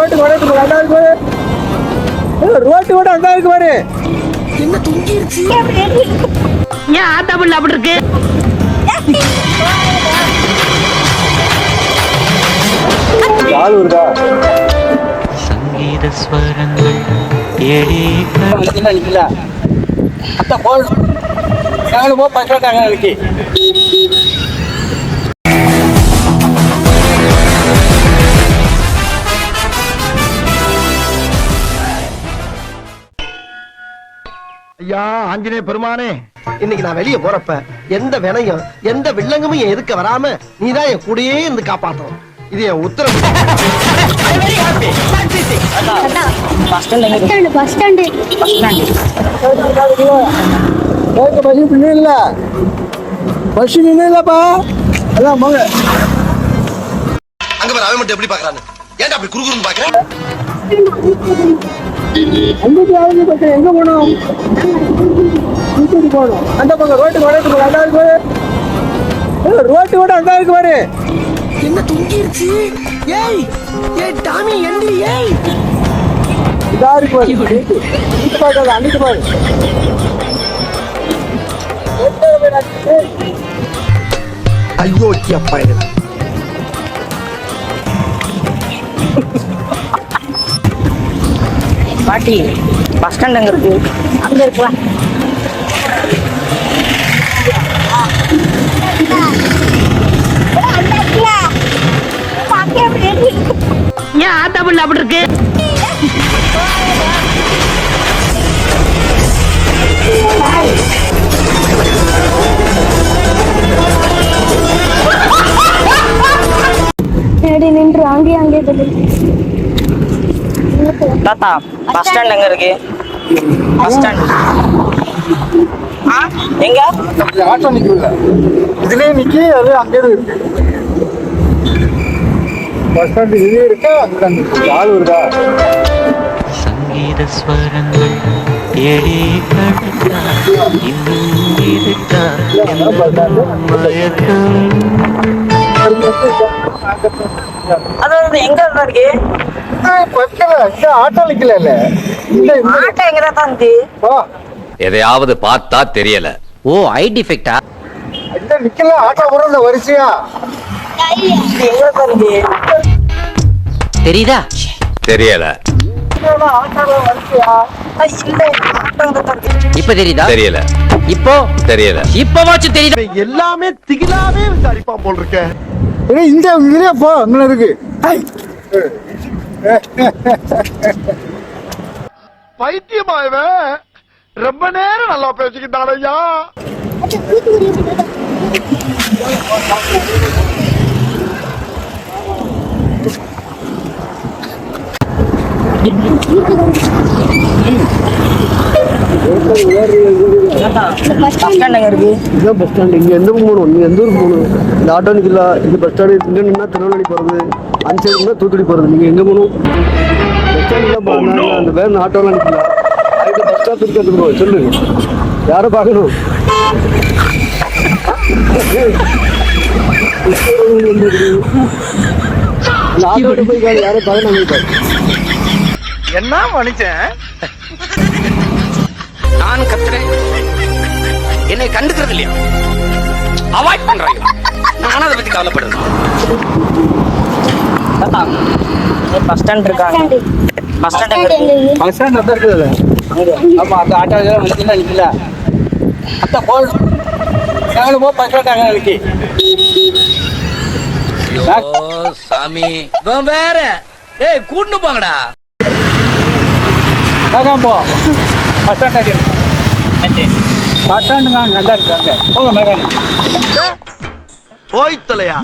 ரோட்டுக்கு வரதுக்கு அண்டா இருக்கு பாரு. ரோட்டு கூட அண்டா இருக்கு பாரு. என்ன தூங்கிருச்சு? ஏன் ஆத்தா புள்ள அப்படி இருக்கு? ஆள் வருதா? சங்கீத ஸ்வரங்கள் ஏழே நிக்கல. அத்த போல் நாலு போ பக்கறாங்க நிக்கி. ஐயா ஆஞ்சநேய பெருமானே, இன்னைக்கு நான் வெளியே போறப்ப எந்த வினையும் எந்த வில்லங்கமும் என் எதுக்க வராம நீதான் என் கூடயே இருந்து காப்பாத்தணும். இது என் உத்தரவு. பஸ் ஸ்டாண்டு பஸ் நின்னுல. பஸ் நின்னுலப்பா. அதான் போங்க. அங்க பாரு, அவன் மட்டும் எப்படி பாக்குறான்னு. ஏன்டா அப்படி குறுகுறுன்னு பாக்குற? எங்க போனோம்? போனோம் அந்த பக்கம் ரோட்டுக்கு வரதுக்கு அண்டா இருக்கு பாரு. ரோட்டு கூட அண்டா இருக்கு பாரு. என்ன தூங்கிருச்சு? ஏய் ஏய் டாமி எண்டி ஏய். இதா இருக்கு பாரு. இது பாக்காத அன்னைக்கு பாரு. ஐயோ அப்பா இது. பாட்டி பஸ் ஸ்டாண்ட் அங்க இருக்கு. அங்க இருக்கலாம். ஏன் ஆத்தா புள்ள அப்படி இருக்கு? நின்று அங்கே தாத்தா பஸ் ஸ்டாண்ட் எங்க இருக்கு? பஸ் ஸ்டாண்ட் எங்க? ஆட்டோ நிக்கல. இதுலயே நிக்கி அது அங்கே இருக்கு. பஸ் ஸ்டாண்ட் இதுலயே இருக்கா? அங்க நிக்கு. ஆள் வருதா? சங்கீத ஸ்வரங்கள் ஏழே கடந்தா இன்னும் இருக்கா அது எங்க இருக்கு? ஆட்டோ நிக்கல. ஆட்டோ எங்கதான் இருக்கு? எதையாவது பார்த்தா தெரியல. ஓ ஐ டிஃபெக்டா? நிக்கல. ஆட்டோ போற வரிசையா எங்க இருக்கு? தெரியுதா? தெரியல. இப்ப தெரியுதா? தெரியல. இப்போ தெரியல. இப்பவாச்சும் தெரியுதா? எல்லாமே திகிலாவே விசாரிப்பான் போல் இருக்க. இந்த இதுலயே போ. அங்க இருக்கு. பைத்தியமா இவன்? ரொம்ப நேரம் நல்லா பேசிக்கிட்டான் ஐயா. பஸ் ஸ்டாண்ட் எங்க இருக்கு? இதான் பஸ் ஸ்டாண்ட். இங்க எந்த போகணும்? நீங்க எந்த ஊருக்கு போகணும்? இந்த ஆட்டோ நிக்கல. இது பஸ் ஸ்டாண்டு. இங்க நின்னா திருநெல்வேலி போறது, அந்த சைடு நின்னா தூத்துக்குடி போறது. நீங்க எங்க போகணும்? பஸ் ஸ்டாண்ட்ல அந்த வேன் ஆட்டோலாம் நிக்கல. அதுக்கு பஸ் ஸ்டாப் இருக்கு. சொல்லு, யாரை பார்க்கணும்? அந்த ஆட்டோட போய் யாரை பார்க்கணும்? என்ன மனுஷன்? நான் கத்துறேன், என்னை கண்டுக்கிறது இல்லையா? அவாய்ட் பண்றாங்க. நான் அதை பத்தி கவலைப்படுறேன். தாத்தா பஸ் ஸ்டாண்ட் இருக்காங்க. பஸ் ஸ்டாண்ட் எங்க இருக்கு? பஸ் ஸ்டாண்ட் தான் இருக்குது. ஆமா அந்த ஆட்டோ நிக்கல. நிக்கல. அத்த போல் நாலு போ பக்கறாங்க நிக்கி. ஓ சாமி வேற. ஏய் கூட்டு போங்கடா. போ பஸ் ஸ்டாண்ட். பஸ் ஸ்டாண்ட் தான் நல்லா இருக்கு. அங்க போங்க மேகானி. போய் தலையா.